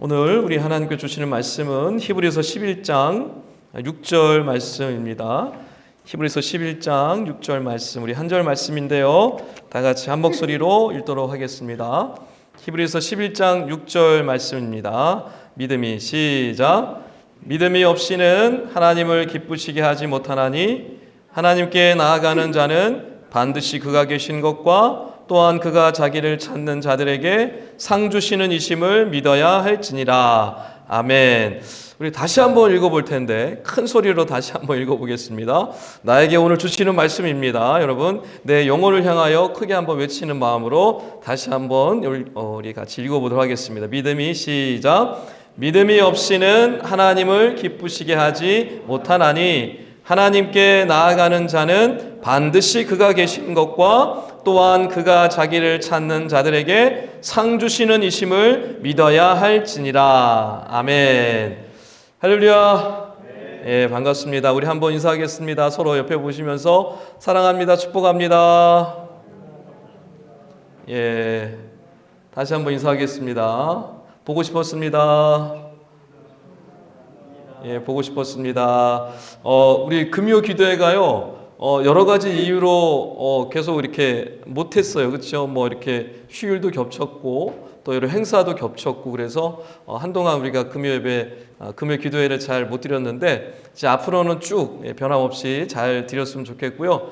오늘 우리 하나님께 주시는 말씀은 히브리서 11장 6절 말씀입니다. 히브리서 11장 6절 말씀, 우리 한 절 말씀인데요. 다 같이 한 목소리로 읽도록 하겠습니다. 히브리서 11장 6절 말씀입니다. 믿음이 시작. 믿음이 없이는 하나님을 기쁘시게 하지 못하나니 하나님께 나아가는 자는 반드시 그가 계신 것과 또한 그가 자기를 찾는 자들에게 상 주시는 이심을 믿어야 할지니라. 아멘. 우리 다시 한번 읽어볼 텐데 큰 소리로 다시 한번 읽어보겠습니다. 나에게 오늘 주시는 말씀입니다. 여러분, 내 영혼을 향하여 크게 한번 외치는 마음으로 다시 한번 우리 같이 읽어보도록 하겠습니다. 믿음이 시작. 믿음이 없이는 하나님을 기쁘시게 하지 못하나니 하나님께 나아가는 자는 반드시 그가 계신 것과 또한 그가 자기를 찾는 자들에게 상 주시는 이심을 믿어야 할지니라. 아멘. 할렐루야. 예, 반갑습니다. 우리 한번 인사하겠습니다. 서로 옆에 보시면서 사랑합니다, 축복합니다. 예, 다시 한번 인사하겠습니다. 보고 싶었습니다. 예, 보고 싶었습니다. 우리 금요 기도회가요, 여러 가지 이유로 계속 이렇게 못했어요. 그렇죠? 뭐 이렇게 휴일도 겹쳤고 또 여러 행사도 겹쳤고 그래서 한동안 우리가 금요 예배, 금요 기도회를 잘 못 드렸는데 이제 앞으로는 쭉 변함없이 잘 드렸으면 좋겠고요.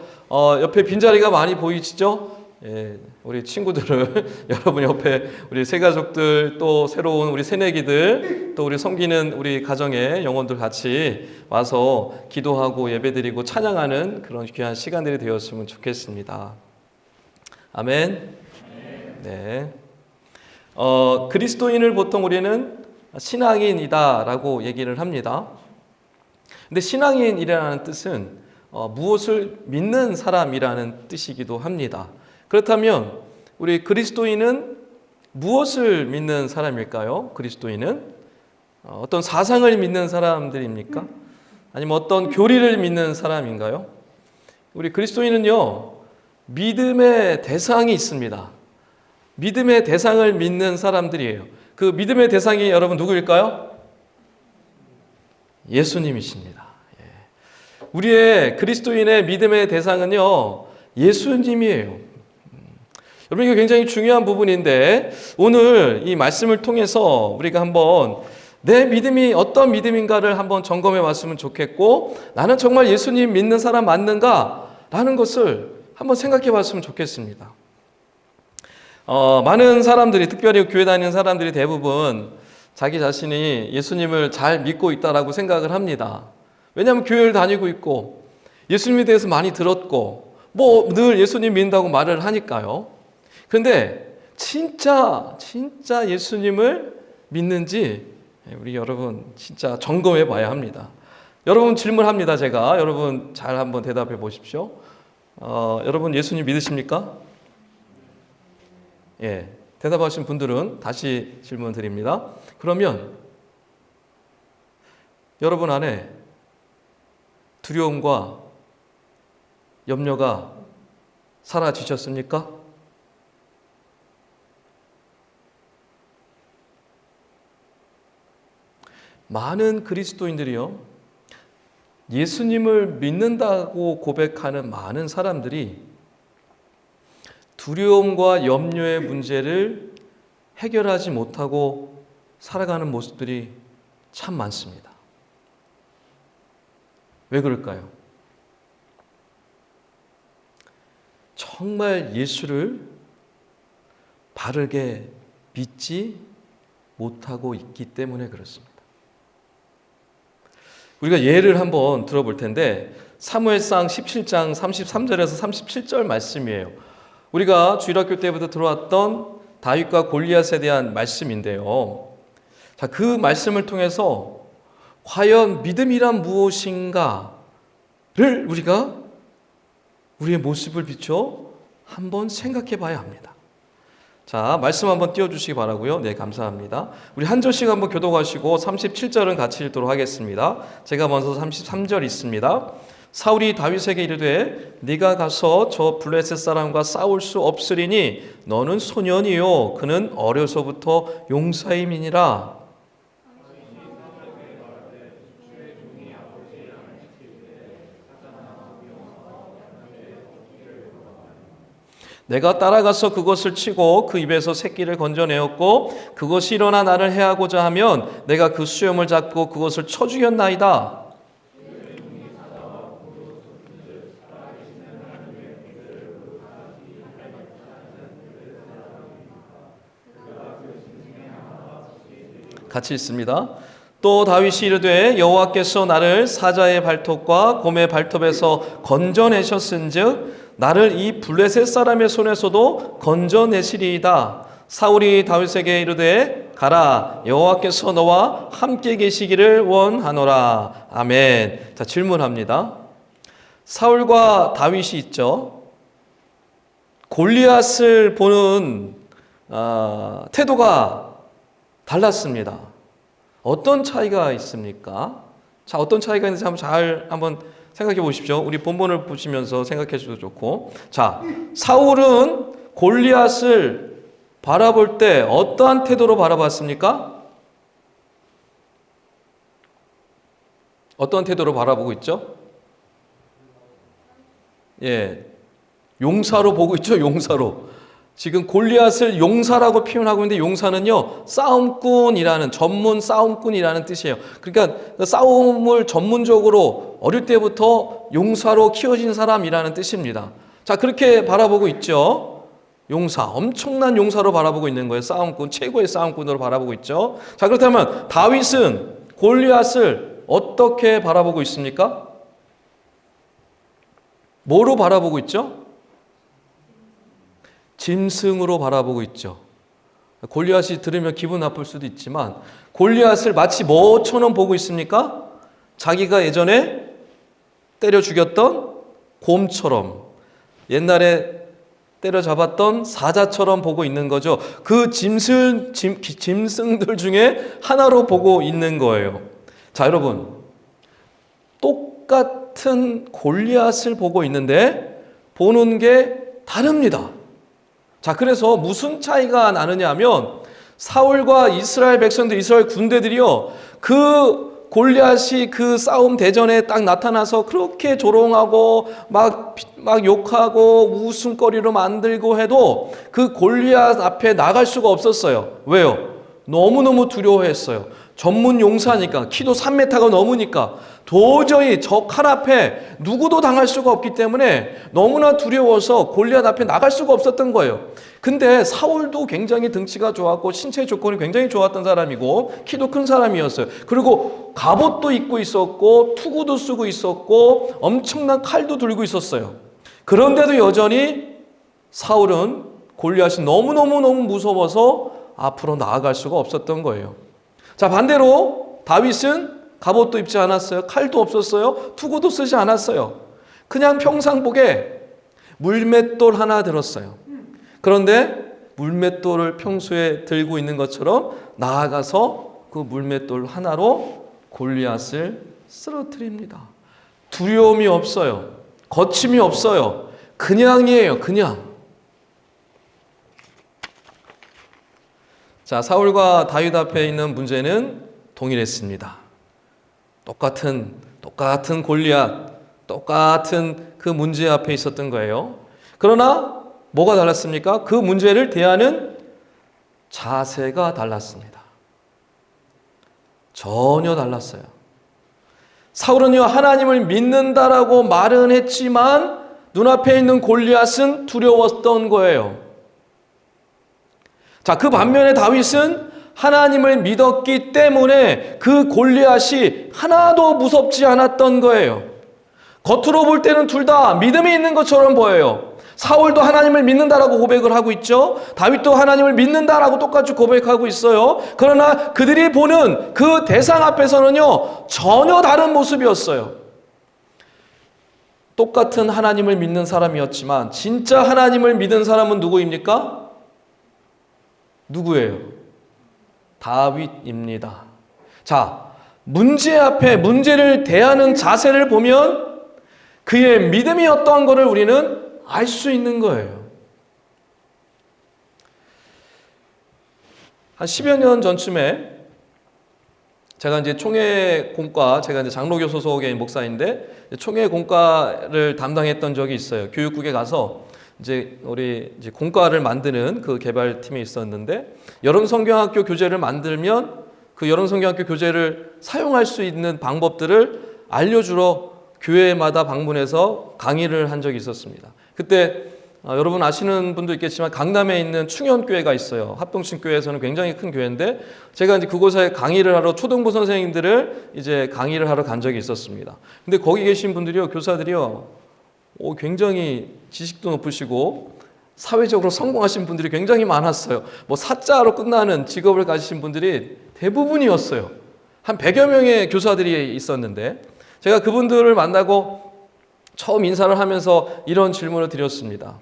옆에 빈자리가 많이 보이시죠? 예, 우리 친구들을 여러분 옆에 우리 새가족들 또 새로운 우리 새내기들 또 우리 섬기는 우리 가정의 영혼들 같이 와서 기도하고 예배드리고 찬양하는 그런 귀한 시간들이 되었으면 좋겠습니다. 아멘. 네. 그리스도인을 보통 우리는 신앙인이다라고 얘기를 합니다. 근데 신앙인이라는 뜻은 무엇을 믿는 사람이라는 뜻이기도 합니다. 그렇다면 우리 그리스도인은 무엇을 믿는 사람일까요? 그리스도인은 어떤 사상을 믿는 사람들입니까? 아니면 어떤 교리를 믿는 사람인가요? 우리 그리스도인은요, 믿음의 대상이 있습니다. 믿음의 대상을 믿는 사람들이에요. 그 믿음의 대상이 여러분 누구일까요? 예수님이십니다. 우리의 그리스도인의 믿음의 대상은요, 예수님이에요. 여러분, 이게 굉장히 중요한 부분인데 오늘 이 말씀을 통해서 우리가 한번 내 믿음이 어떤 믿음인가를 한번 점검해 봤으면 좋겠고, 나는 정말 예수님 믿는 사람 맞는가? 라는 것을 한번 생각해 봤으면 좋겠습니다. 많은 사람들이, 특별히 교회 다니는 사람들이 대부분 자기 자신이 예수님을 잘 믿고 있다라고 생각을 합니다. 왜냐하면 교회를 다니고 있고 예수님에 대해서 많이 들었고 뭐 늘 예수님 믿는다고 말을 하니까요. 그런데 진짜 예수님을 믿는지 우리 여러분 진짜 점검해 봐야 합니다. 여러분 질문합니다. 제가 여러분 잘 한번 대답해 보십시오. 여러분 예수님 믿으십니까? 예, 대답하신 분들은 다시 질문 드립니다. 그러면 여러분 안에 두려움과 염려가 사라지셨습니까? 많은 그리스도인들이요, 예수님을 믿는다고 고백하는 많은 사람들이 두려움과 염려의 문제를 해결하지 못하고 살아가는 모습들이 참 많습니다. 왜 그럴까요? 정말 예수를 바르게 믿지 못하고 있기 때문에 그렇습니다. 우리가 예를 한번 들어볼 텐데 사무엘상 17장 33절에서 37절 말씀이에요. 우리가 주일학교 때부터 들어왔던 다윗과 골리앗에 대한 말씀인데요. 자, 그 말씀을 통해서 과연 믿음이란 무엇인가를 우리가 우리의 모습을 비춰 한번 생각해 봐야 합니다. 자, 말씀 한번 띄워주시기 바라고요. 네, 감사합니다. 우리 한 절씩 한번 교독하시고 37절은 같이 읽도록 하겠습니다. 제가 먼저 33절 있습니다. 사울이 다윗에게 이르되 네가 가서 저 블레셋 사람과 싸울 수 없으리니 너는 소년이요 그는 어려서부터 용사임이니라. 내가 따라가서 그것을 치고 그 입에서 새끼를 건져내었고 그것이 일어나 나를 해하고자 하면 내가 그 수염을 잡고 그것을 쳐 죽였나이다. 같이 있습니다. 또 다윗이 이르되 여호와께서 나를 사자의 발톱과 곰의 발톱에서 건져내셨은즉 나를 이 블레셋 사람의 손에서도 건져내시리이다. 사울이 다윗에게 이르되 가라 여호와께서 너와 함께 계시기를 원하노라. 아멘. 자, 질문합니다. 사울과 다윗이 있죠. 골리앗을 보는 태도가 달랐습니다. 어떤 차이가 있습니까? 자, 어떤 차이가 있는지 한번 생각해 보십시오. 우리 본문을 보시면서 생각해 주셔도 좋고. 자, 사울은 골리앗을 바라볼 때 어떠한 태도로 바라봤습니까? 어떤 태도로 바라보고 있죠? 예, 용사로 보고 있죠. 용사로. 지금 골리앗을 용사라고 표현하고 있는데 용사는요, 싸움꾼이라는, 전문 싸움꾼이라는 뜻이에요. 그러니까 싸움을 전문적으로 어릴 때부터 용사로 키워진 사람이라는 뜻입니다. 자, 그렇게 바라보고 있죠. 용사, 엄청난 용사로 바라보고 있는 거예요. 싸움꾼, 최고의 싸움꾼으로 바라보고 있죠. 자, 그렇다면 다윗은 골리앗을 어떻게 바라보고 있습니까? 뭐로 바라보고 있죠? 짐승으로 바라보고 있죠. 골리앗이 들으면 기분 나쁠 수도 있지만 골리앗을 마치 뭐처럼 보고 있습니까? 자기가 예전에 때려 죽였던 곰처럼, 옛날에 때려잡았던 사자처럼 보고 있는 거죠. 그 짐승들 중에 하나로 보고 있는 거예요. 자, 여러분, 똑같은 골리앗을 보고 있는데 보는 게 다릅니다. 자, 그래서 무슨 차이가 나느냐 하면 사울과 이스라엘 백성들, 이스라엘 군대들이요, 그 골리앗이 그 싸움 대전에 딱 나타나서 그렇게 조롱하고 막 욕하고 웃음거리로 만들고 해도 그 골리앗 앞에 나갈 수가 없었어요. 왜요? 너무너무 두려워했어요. 전문 용사니까, 키도 3m가 넘으니까 도저히 저 칼 앞에 누구도 당할 수가 없기 때문에 너무나 두려워서 골리앗 앞에 나갈 수가 없었던 거예요. 근데 사울도 굉장히 등치가 좋았고 신체 조건이 굉장히 좋았던 사람이고 키도 큰 사람이었어요. 그리고 갑옷도 입고 있었고 투구도 쓰고 있었고 엄청난 칼도 들고 있었어요. 그런데도 여전히 사울은 골리앗이 너무너무 무서워서 앞으로 나아갈 수가 없었던 거예요. 자, 반대로 다윗은 갑옷도 입지 않았어요. 칼도 없었어요. 투구도 쓰지 않았어요. 그냥 평상복에 물맷돌 하나 들었어요. 그런데 물맷돌을 평소에 들고 있는 것처럼 나아가서 그 물맷돌 하나로 골리앗을 쓰러뜨립니다. 두려움이 없어요. 거침이 없어요. 그냥이에요. 그냥. 자, 사울과 다윗 앞에 있는 문제는 동일했습니다. 똑같은 골리앗, 똑같은 그 문제 앞에 있었던 거예요. 그러나 뭐가 달랐습니까? 그 문제를 대하는 자세가 달랐습니다. 전혀 달랐어요. 사울은요, 하나님을 믿는다라고 말은 했지만 눈앞에 있는 골리앗은 두려웠던 거예요. 자, 그 반면에 다윗은 하나님을 믿었기 때문에 그 골리앗이 하나도 무섭지 않았던 거예요. 겉으로 볼 때는 둘 다 믿음이 있는 것처럼 보여요. 사울도 하나님을 믿는다라고 고백을 하고 있죠. 다윗도 하나님을 믿는다라고 똑같이 고백하고 있어요. 그러나 그들이 보는 그 대상 앞에서는요, 전혀 다른 모습이었어요. 똑같은 하나님을 믿는 사람이었지만 진짜 하나님을 믿은 사람은 누구입니까? 누구예요? 다윗입니다. 자, 문제 앞에 문제를 대하는 자세를 보면 그의 믿음이 어떠한 것을 우리는 알 수 있는 거예요. 한 10여 년 전쯤에 제가 이제 총회공과, 제가 이제 장로교 소속의 목사인데 총회공과를 담당했던 적이 있어요. 교육국에 가서 우리 공과를 만드는 그 개발팀이 있었는데, 여름 성경학교 교재를 만들면 그 여름 성경학교 교재를 사용할 수 있는 방법들을 알려주러 교회마다 방문해서 강의를 한 적이 있었습니다. 그때 여러분 아시는 분도 있겠지만 강남에 있는 충현교회가 있어요. 합동신교회에서는 굉장히 큰 교회인데, 제가 이제 그곳에 강의를 하러 초등부 선생님들을 이제 강의를 하러 간 적이 있었습니다. 근데 거기 계신 분들이요, 교사들이요, 굉장히 지식도 높으시고 사회적으로 성공하신 분들이 굉장히 많았어요. 사자로 끝나는 직업을 가지신 분들이 대부분이었어요. 한 100여 명의 교사들이 있었는데, 제가 그분들을 만나고 처음 인사를 하면서 이런 질문을 드렸습니다.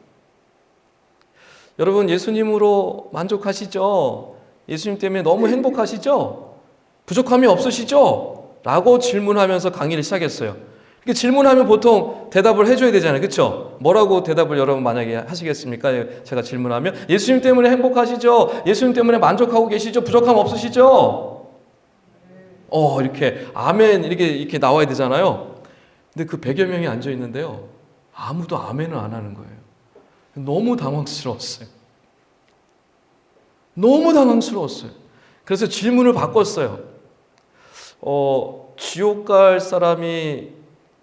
여러분, 예수님으로 만족하시죠? 예수님 때문에 너무 행복하시죠? 부족함이 없으시죠? 라고 질문하면서 강의를 시작했어요. 이렇게 질문하면 보통 대답을 해줘야 되잖아요. 그렇죠? 뭐라고 대답을 여러분 만약에 하시겠습니까? 제가 질문하면 예수님 때문에 행복하시죠? 예수님 때문에 만족하고 계시죠? 부족함 없으시죠? 이렇게 아멘 이렇게 나와야 되잖아요. 근데 그 100여 명이 앉아 있는데요, 아무도 아멘을 안 하는 거예요. 너무 당황스러웠어요. 너무 당황스러웠어요. 그래서 질문을 바꿨어요. 지옥 갈 사람이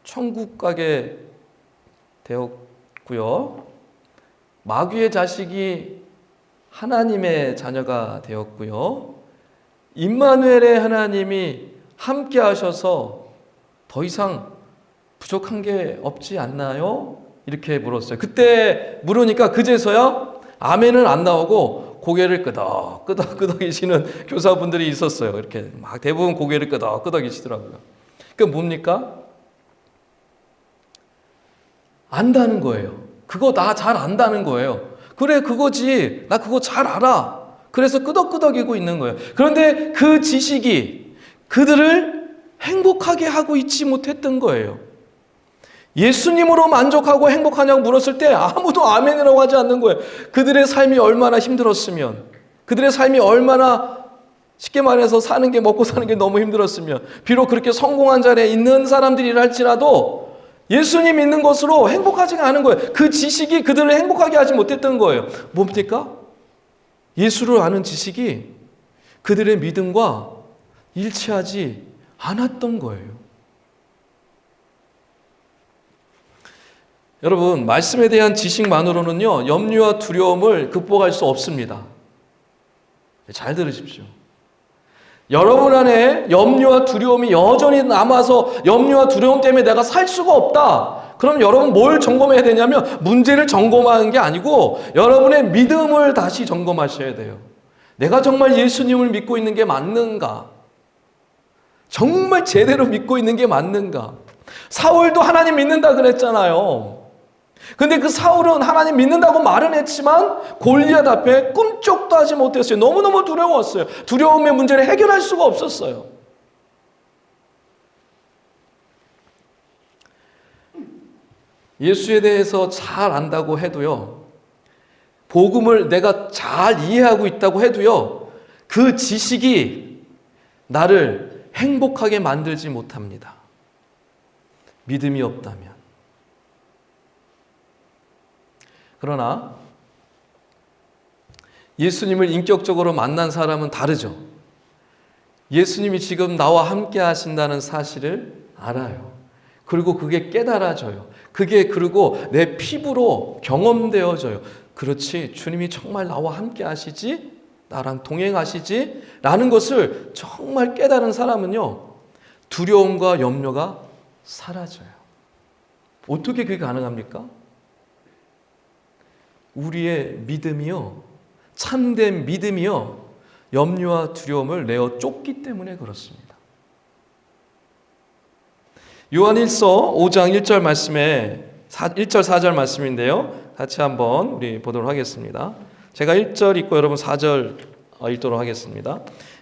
천국 가게 되었고요. 마귀의 자식이 하나님의 자녀가 되었고요. 임마누엘의 하나님이 함께 하셔서 더 이상 부족한 게 없지 않나요? 이렇게 물었어요. 그때 물으니까 그제서야 아멘은 안 나오고 고개를 끄덕끄덕이시는 교사분들이 있었어요. 이렇게 막 대부분 고개를 끄덕끄덕이시더라고요. 그게 뭡니까? 안다는 거예요. 그거 나 잘 안다는 거예요. 그래, 그거지. 나 그거 잘 알아. 그래서 끄덕끄덕이고 있는 거예요. 그런데 그 지식이 그들을 행복하게 하고 있지 못했던 거예요. 예수님으로 만족하고 행복하냐고 물었을 때 아무도 아멘이라고 하지 않는 거예요. 그들의 삶이 얼마나 힘들었으면, 그들의 삶이 얼마나 쉽게 말해서 사는 게, 먹고 사는 게 너무 힘들었으면, 비록 그렇게 성공한 자리에 있는 사람들이라 할지라도 예수님 믿는 것으로 행복하지가 않은 거예요. 그 지식이 그들을 행복하게 하지 못했던 거예요. 뭡니까? 예수를 아는 지식이 그들의 믿음과 일치하지 않았던 거예요. 여러분, 말씀에 대한 지식만으로는요, 염려와 두려움을 극복할 수 없습니다. 잘 들으십시오. 여러분 안에 염려와 두려움이 여전히 남아서 염려와 두려움 때문에 내가 살 수가 없다. 그럼 여러분 뭘 점검해야 되냐면, 문제를 점검하는 게 아니고 여러분의 믿음을 다시 점검하셔야 돼요. 내가 정말 예수님을 믿고 있는 게 맞는가? 정말 제대로 믿고 있는 게 맞는가? 사울도 하나님 믿는다 그랬잖아요. 근데 그 사울은 하나님 믿는다고 말은 했지만 골리앗 앞에 꿈쩍도 하지 못했어요. 너무너무 두려웠어요. 두려움의 문제를 해결할 수가 없었어요. 예수에 대해서 잘 안다고 해도요, 복음을 내가 잘 이해하고 있다고 해도요, 그 지식이 나를 행복하게 만들지 못합니다. 믿음이 없다면. 그러나 예수님을 인격적으로 만난 사람은 다르죠. 예수님이 지금 나와 함께 하신다는 사실을 알아요. 그리고 그게 깨달아져요. 그게 그리고 내 피부로 경험되어져요. 그렇지, 주님이 정말 나와 함께 하시지? 나랑 동행하시지? 라는 것을 정말 깨달은 사람은요, 두려움과 염려가 사라져요. 어떻게 그게 가능합니까? 우리의 믿음이요, 참된 믿음이요, 염려와 두려움을 내어 쫓기 때문에 그렇습니다. 요한일서 5장 1절 말씀에 1절 4절 말씀인데요, 같이 한번 우리 보도록 하겠습니다. 제가 1절 읽고 여러분 4절 읽도록 하겠습니다.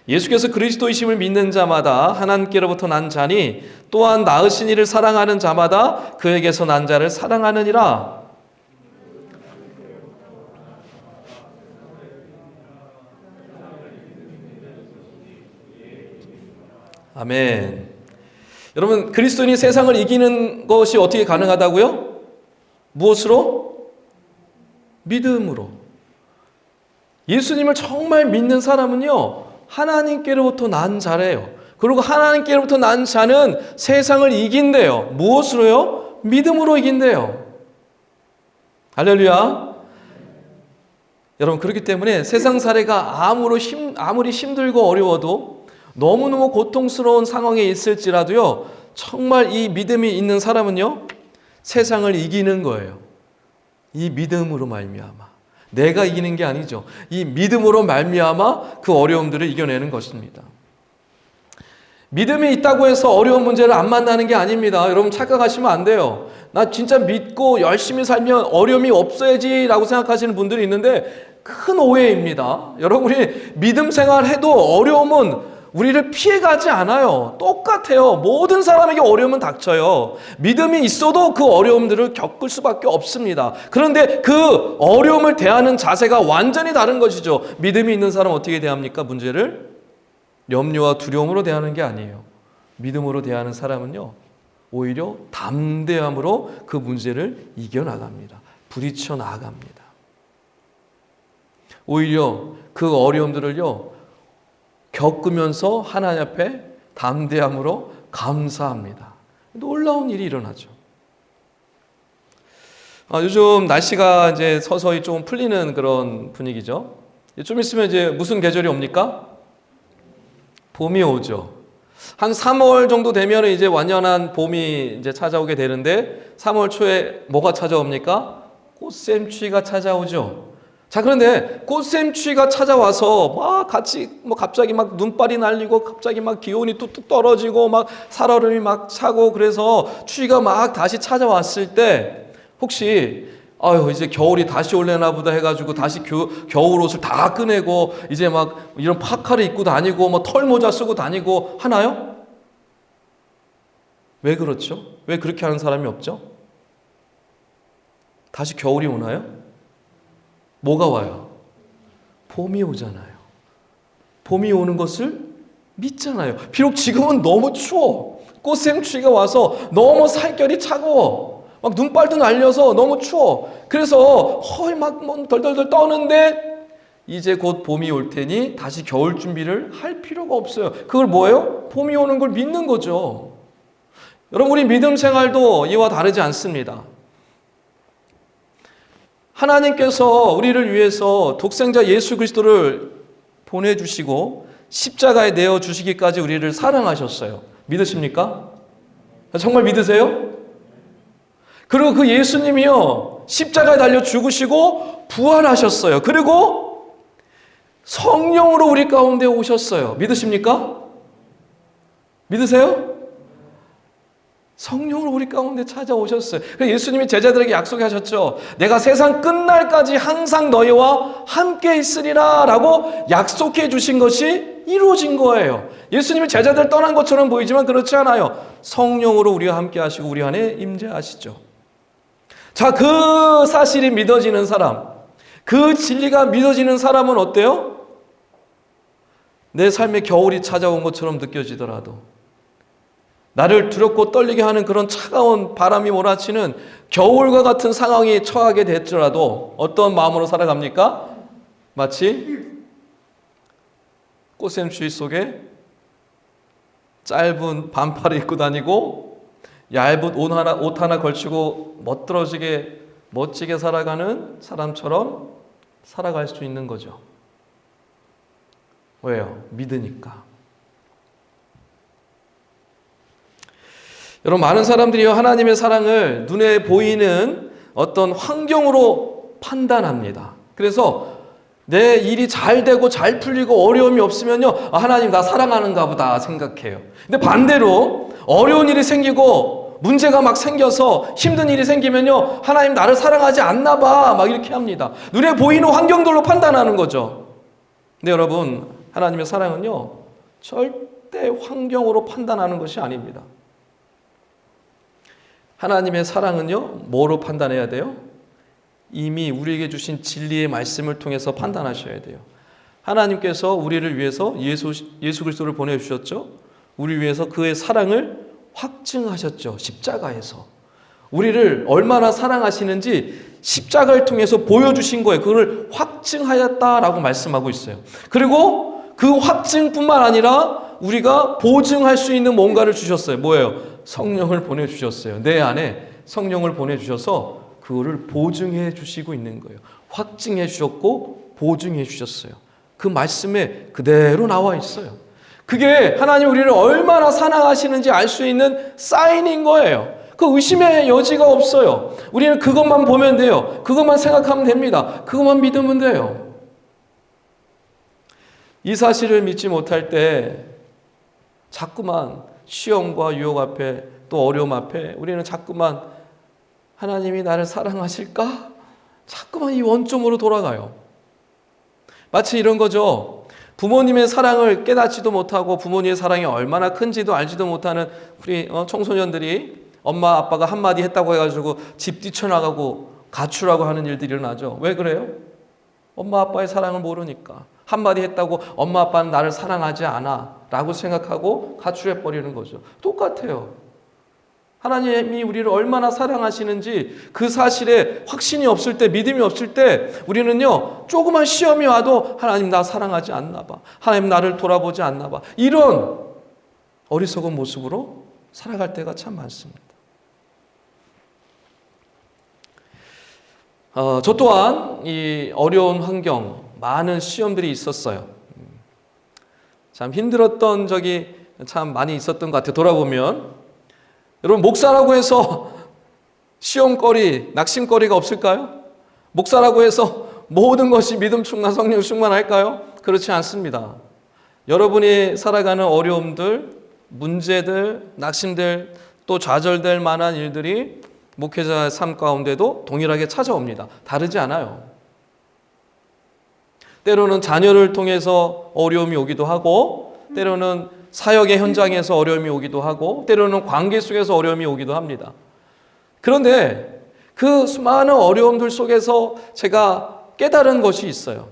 예수께서 그리스도이심을 믿는 자마다 하나님께로부터 난 자니 또한 낳으신 이를 사랑하는 자마다 그에게서 난 자를 사랑하느니라. 아멘. 여러분, 그리스도인이 세상을 이기는 것이 어떻게 가능하다고요? 무엇으로? 믿음으로. 예수님을 정말 믿는 사람은요, 하나님께로부터 난 자래요. 그리고 하나님께로부터 난 자는 세상을 이긴대요. 무엇으로요? 믿음으로 이긴대요. 할렐루야. 여러분, 그렇기 때문에 세상 살이가 아무리 힘들고 어려워도, 너무너무 고통스러운 상황에 있을지라도요, 정말 이 믿음이 있는 사람은요, 세상을 이기는 거예요. 이 믿음으로 말미암아. 내가 이기는 게 아니죠. 이 믿음으로 말미암아 그 어려움들을 이겨내는 것입니다. 믿음이 있다고 해서 어려운 문제를 안 만나는 게 아닙니다. 여러분, 착각하시면 안 돼요. 나 진짜 믿고 열심히 살면 어려움이 없어야지 라고 생각하시는 분들이 있는데 큰 오해입니다. 여러분이 믿음 생활해도 어려움은 우리를 피해가지 않아요. 똑같아요. 모든 사람에게 어려움은 닥쳐요. 믿음이 있어도 그 어려움들을 겪을 수밖에 없습니다. 그런데 그 어려움을 대하는 자세가 완전히 다른 것이죠. 믿음이 있는 사람은 어떻게 대합니까? 문제를 염려와 두려움으로 대하는 게 아니에요. 믿음으로 대하는 사람은요, 오히려 담대함으로 그 문제를 이겨나갑니다. 부딪혀 나아갑니다. 오히려 그 어려움들을요, 겪으면서 하나님 앞에 담대함으로 감사합니다. 놀라운 일이 일어나죠. 요즘 날씨가 이제 서서히 좀 풀리는 그런 분위기죠. 좀 있으면 이제 무슨 계절이 옵니까? 봄이 오죠. 한 3월 정도 되면 이제 완연한 봄이 이제 찾아오게 되는데, 3월 초에 뭐가 찾아옵니까? 꽃샘추위가 찾아오죠. 자, 그런데 꽃샘추위가 찾아와서 막 갑자기 막 눈발이 날리고, 갑자기 막 기온이 뚝뚝 떨어지고, 막 살얼음이 막 차고, 그래서 추위가 막 다시 찾아왔을 때, 혹시 이제 겨울이 다시 올래나 보다 해가지고 다시 겨울 옷을 다 꺼내고 이제 막 이런 파카를 입고 다니고 뭐 털모자 쓰고 다니고 하나요? 왜 그렇죠? 왜 그렇게 하는 사람이 없죠? 다시 겨울이 오나요? 뭐가 와요? 봄이 오잖아요. 봄이 오는 것을 믿잖아요. 비록 지금은 너무 추워. 꽃샘추위가 와서 너무 살결이 차가워. 막 눈발도 날려서 너무 추워. 그래서 허이 막 덜덜덜 떠는데 이제 곧 봄이 올 테니 다시 겨울 준비를 할 필요가 없어요. 그걸 뭐예요? 봄이 오는 걸 믿는 거죠. 여러분, 우리 믿음 생활도 이와 다르지 않습니다. 하나님께서 우리를 위해서 독생자 예수 그리스도를 보내주시고 십자가에 내어주시기까지 우리를 사랑하셨어요. 믿으십니까? 정말 믿으세요? 그리고 그 예수님이요, 십자가에 달려 죽으시고 부활하셨어요. 그리고 성령으로 우리 가운데 오셨어요. 믿으십니까? 믿으세요? 성령으로 우리 가운데 찾아오셨어요. 그래서 예수님이 제자들에게 약속하셨죠. 내가 세상 끝날까지 항상 너희와 함께 있으리라 라고 약속해 주신 것이 이루어진 거예요. 예수님이 제자들 떠난 것처럼 보이지만 그렇지 않아요. 성령으로 우리와 함께 하시고 우리 안에 임재하시죠. 자, 그 사실이 믿어지는 사람, 그 진리가 믿어지는 사람은 어때요? 내 삶에 겨울이 찾아온 것처럼 느껴지더라도, 나를 두렵고 떨리게 하는 그런 차가운 바람이 몰아치는 겨울과 같은 상황에 처하게 됐더라도 어떤 마음으로 살아갑니까? 마치 꽃샘추위 속에 짧은 반팔을 입고 다니고 얇은 옷 하나 걸치고 멋지게 살아가는 사람처럼 살아갈 수 있는 거죠. 왜요? 믿으니까. 여러분, 많은 사람들이 하나님의 사랑을 눈에 보이는 어떤 환경으로 판단합니다. 그래서 내 일이 잘 되고 잘 풀리고 어려움이 없으면요, 하나님 나 사랑하는가 보다 생각해요. 근데 반대로 어려운 일이 생기고 문제가 막 생겨서 힘든 일이 생기면요, 하나님 나를 사랑하지 않나 봐 막 이렇게 합니다. 눈에 보이는 환경들로 판단하는 거죠. 근데 여러분, 하나님의 사랑은요, 절대 환경으로 판단하는 것이 아닙니다. 하나님의 사랑은요, 뭐로 판단해야 돼요? 이미 우리에게 주신 진리의 말씀을 통해서 판단하셔야 돼요. 하나님께서 우리를 위해서 예수 그리스도를 보내주셨죠. 우리 위해서 그의 사랑을 확증하셨죠. 십자가에서. 우리를 얼마나 사랑하시는지 십자가를 통해서 보여주신 거예요. 그걸 확증하였다라고 말씀하고 있어요. 그리고 그 확증뿐만 아니라 우리가 보증할 수 있는 뭔가를 주셨어요. 뭐예요? 성령을 보내주셨어요. 내 안에 성령을 보내주셔서 그거를 보증해 주시고 있는 거예요. 확증해 주셨고 보증해 주셨어요. 그 말씀에 그대로 나와 있어요. 그게 하나님 우리를 얼마나 사랑하시는지 알 수 있는 사인인 거예요. 그 의심의 여지가 없어요. 우리는 그것만 보면 돼요. 그것만 생각하면 됩니다. 그것만 믿으면 돼요. 이 사실을 믿지 못할 때 자꾸만 시험과 유혹 앞에 또 어려움 앞에 우리는 자꾸만 하나님이 나를 사랑하실까? 자꾸만 이 원점으로 돌아가요. 마치 이런 거죠. 부모님의 사랑을 깨닫지도 못하고 부모님의 사랑이 얼마나 큰지도 알지도 못하는 우리 청소년들이 엄마 아빠가 한마디 했다고 해가지고 집 뛰쳐나가고 가출하고 하는 일들이 일어나죠. 왜 그래요? 엄마 아빠의 사랑을 모르니까. 한마디 했다고 엄마 아빠는 나를 사랑하지 않아 라고 생각하고 가출해버리는 거죠. 똑같아요. 하나님이 우리를 얼마나 사랑하시는지 그 사실에 확신이 없을 때, 믿음이 없을 때 우리는요, 조그만 시험이 와도 하나님 나 사랑하지 않나 봐. 하나님 나를 돌아보지 않나 봐. 이런 어리석은 모습으로 살아갈 때가 참 많습니다. 저 또한 이 어려운 환경, 많은 시험들이 있었어요. 참 힘들었던 적이 참 많이 있었던 것 같아요. 돌아보면 여러분, 목사라고 해서 시험거리, 낙심거리가 없을까요? 목사라고 해서 모든 것이 믿음 충만, 성령 충만할까요? 그렇지 않습니다. 여러분이 살아가는 어려움들, 문제들, 낙심들, 또 좌절될 만한 일들이 목회자의 삶 가운데도 동일하게 찾아옵니다. 다르지 않아요. 때로는 자녀를 통해서 어려움이 오기도 하고, 때로는 사역의 현장에서 어려움이 오기도 하고, 때로는 관계 속에서 어려움이 오기도 합니다. 그런데 그 수많은 어려움들 속에서 제가 깨달은 것이 있어요.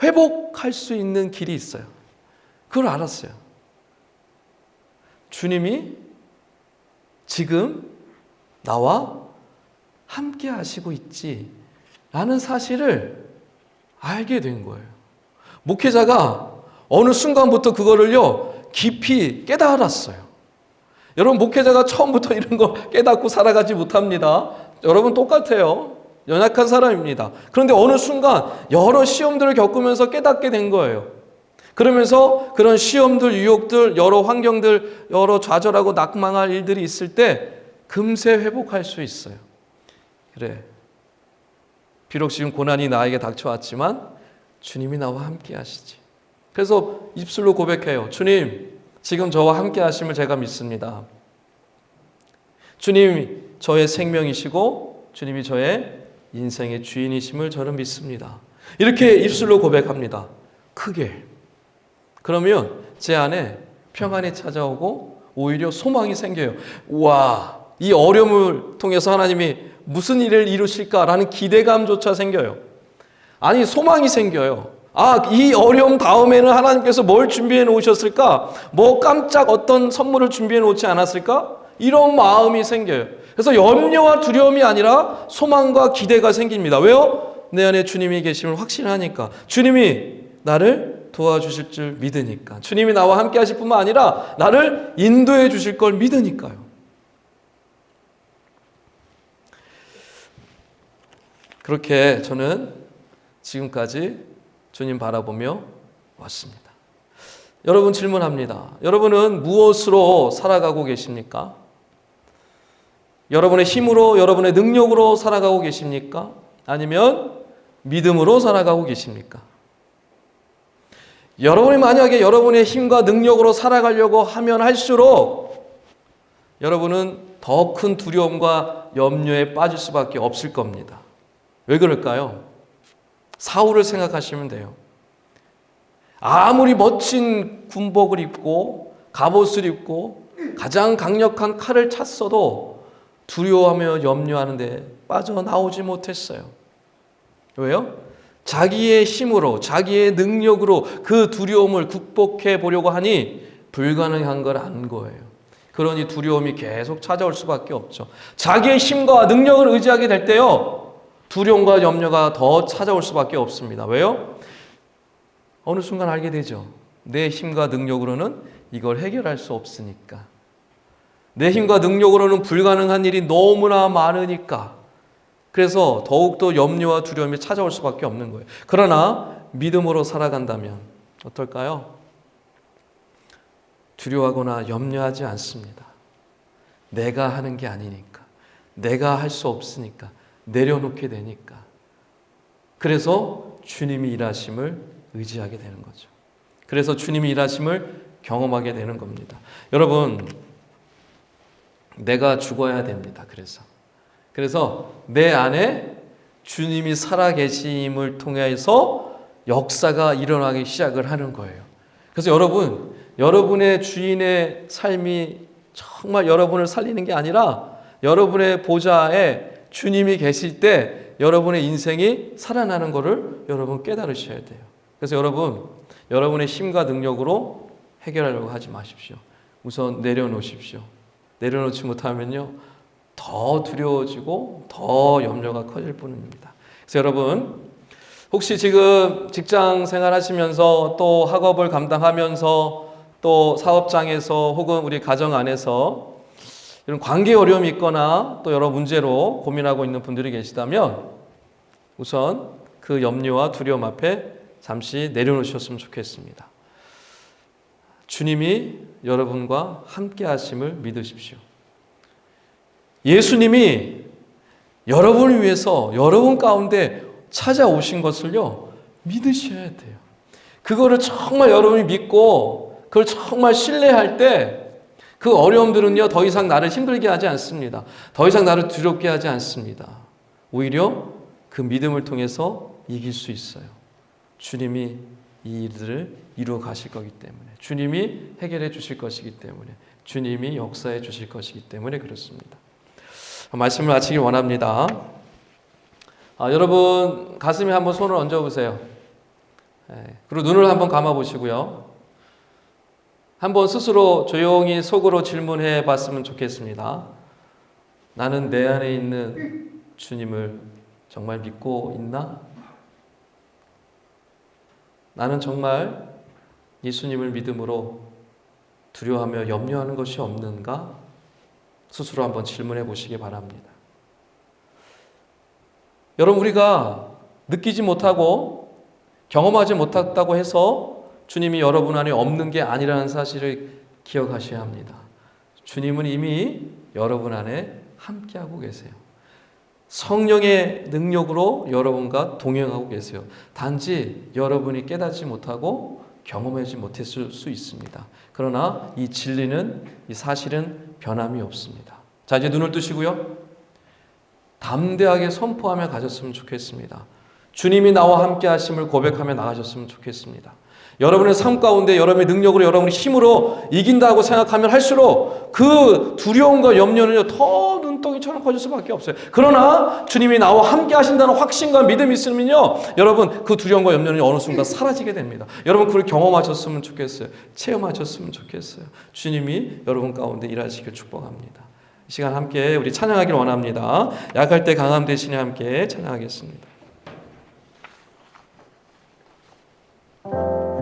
회복할 수 있는 길이 있어요. 그걸 알았어요. 주님이 지금 나와 함께 하시고 있지 라는 사실을 알게 된 거예요. 목회자가 어느 순간부터 그거를요 깊이 깨달았어요. 여러분, 목회자가 처음부터 이런 거 깨닫고 살아가지 못합니다. 여러분 똑같아요. 연약한 사람입니다. 그런데 어느 순간 여러 시험들을 겪으면서 깨닫게 된 거예요. 그러면서 그런 시험들, 유혹들, 여러 환경들, 여러 좌절하고 낙망할 일들이 있을 때 금세 회복할 수 있어요. 그래, 비록 지금 고난이 나에게 닥쳐왔지만 주님이 나와 함께 하시지. 그래서 입술로 고백해요. 주님, 지금 저와 함께 하심을 제가 믿습니다. 주님이 저의 생명이시고 주님이 저의 인생의 주인이심을 저는 믿습니다. 이렇게 입술로 고백합니다. 크게. 그러면 제 안에 평안이 찾아오고 오히려 소망이 생겨요. 우와, 이 어려움을 통해서 하나님이 무슨 일을 이루실까라는 기대감조차 생겨요. 아니, 소망이 생겨요. 아, 이 어려움 다음에는 하나님께서 뭘 준비해 놓으셨을까? 뭐 깜짝 어떤 선물을 준비해 놓지 않았을까? 이런 마음이 생겨요. 그래서 염려와 두려움이 아니라 소망과 기대가 생깁니다. 왜요? 내 안에 주님이 계심을 확신하니까. 주님이 나를 도와주실 줄 믿으니까. 주님이 나와 함께 하실 뿐만 아니라 나를 인도해 주실 걸 믿으니까요. 그렇게 저는 지금까지 주님 바라보며 왔습니다. 여러분, 질문합니다. 여러분은 무엇으로 살아가고 계십니까? 여러분의 힘으로, 여러분의 능력으로 살아가고 계십니까? 아니면 믿음으로 살아가고 계십니까? 여러분이 만약에 여러분의 힘과 능력으로 살아가려고 하면 할수록 여러분은 더 큰 두려움과 염려에 빠질 수밖에 없을 겁니다. 왜 그럴까요? 사울을 생각하시면 돼요. 아무리 멋진 군복을 입고 갑옷을 입고 가장 강력한 칼을 찼어도 두려워하며 염려하는데 빠져나오지 못했어요. 왜요? 자기의 힘으로, 자기의 능력으로 그 두려움을 극복해 보려고 하니 불가능한 걸 안 거예요. 그러니 두려움이 계속 찾아올 수밖에 없죠. 자기의 힘과 능력을 의지하게 될 때요, 두려움과 염려가 더 찾아올 수밖에 없습니다. 왜요? 어느 순간 알게 되죠. 내 힘과 능력으로는 이걸 해결할 수 없으니까. 내 힘과 능력으로는 불가능한 일이 너무나 많으니까. 그래서 더욱더 염려와 두려움이 찾아올 수밖에 없는 거예요. 그러나 믿음으로 살아간다면 어떨까요? 두려워하거나 염려하지 않습니다. 내가 하는 게 아니니까. 내가 할 수 없으니까. 내려놓게 되니까. 그래서 주님이 일하심을 의지하게 되는 거죠. 그래서 주님이 일하심을 경험하게 되는 겁니다. 여러분, 내가 죽어야 됩니다. 그래서 내 안에 주님이 살아계심을 통해서 역사가 일어나기 시작을 하는 거예요. 그래서 여러분의 주인의 삶이 정말 여러분을 살리는 게 아니라 여러분의 보좌에 주님이 계실 때 여러분의 인생이 살아나는 것을 여러분 깨달으셔야 돼요. 그래서 여러분의 힘과 능력으로 해결하려고 하지 마십시오. 우선 내려놓으십시오. 내려놓지 못하면요, 더 두려워지고 더 염려가 커질 뿐입니다. 그래서 여러분, 혹시 지금 직장 생활 하시면서 또 학업을 감당하면서 또 사업장에서 혹은 우리 가정 안에서 이런 관계 어려움이 있거나 또 여러 문제로 고민하고 있는 분들이 계시다면 우선 그 염려와 두려움 앞에 잠시 내려놓으셨으면 좋겠습니다. 주님이 여러분과 함께 하심을 믿으십시오. 예수님이 여러분을 위해서 여러분 가운데 찾아오신 것을요, 믿으셔야 돼요. 그거를 정말 여러분이 믿고 그걸 정말 신뢰할 때 그 어려움들은요, 더 이상 나를 힘들게 하지 않습니다. 더 이상 나를 두렵게 하지 않습니다. 오히려 그 믿음을 통해서 이길 수 있어요. 주님이 이 일들을 이루어 가실 거기 때문에, 주님이 해결해 주실 것이기 때문에, 주님이 역사해 주실 것이기 때문에 그렇습니다. 말씀을 마치길 원합니다. 여러분 가슴에 한번 손을 얹어 보세요. 그리고 눈을 한번 감아 보시고요. 한번 스스로 조용히 속으로 질문해 봤으면 좋겠습니다. 나는 내 안에 있는 주님을 정말 믿고 있나? 나는 정말 예수님을 믿음으로 두려워하며 염려하는 것이 없는가? 스스로 한번 질문해 보시기 바랍니다. 여러분, 우리가 느끼지 못하고 경험하지 못했다고 해서 주님이 여러분 안에 없는 게 아니라는 사실을 기억하셔야 합니다. 주님은 이미 여러분 안에 함께하고 계세요. 성령의 능력으로 여러분과 동행하고 계세요. 단지 여러분이 깨닫지 못하고 경험하지 못했을 수 있습니다. 그러나 이 진리는, 이 사실은 변함이 없습니다. 자, 이제 눈을 뜨시고요. 담대하게 선포하며 가셨으면 좋겠습니다. 주님이 나와 함께 하심을 고백하며 나가셨으면 좋겠습니다. 여러분의 삶 가운데 여러분의 능력으로, 여러분의 힘으로 이긴다고 생각하면 할수록 그 두려움과 염려는요, 더 눈덩이처럼 커질 수밖에 없어요. 그러나 주님이 나와 함께 하신다는 확신과 믿음이 있으면요, 여러분 그 두려움과 염려는 어느 순간 사라지게 됩니다. 여러분 그걸 경험하셨으면 좋겠어요. 체험하셨으면 좋겠어요. 주님이 여러분 가운데 일하시길 축복합니다. 이 시간 함께 우리 찬양하기를 원합니다. 약할 때 강함 대신에 함께 찬양하겠습니다.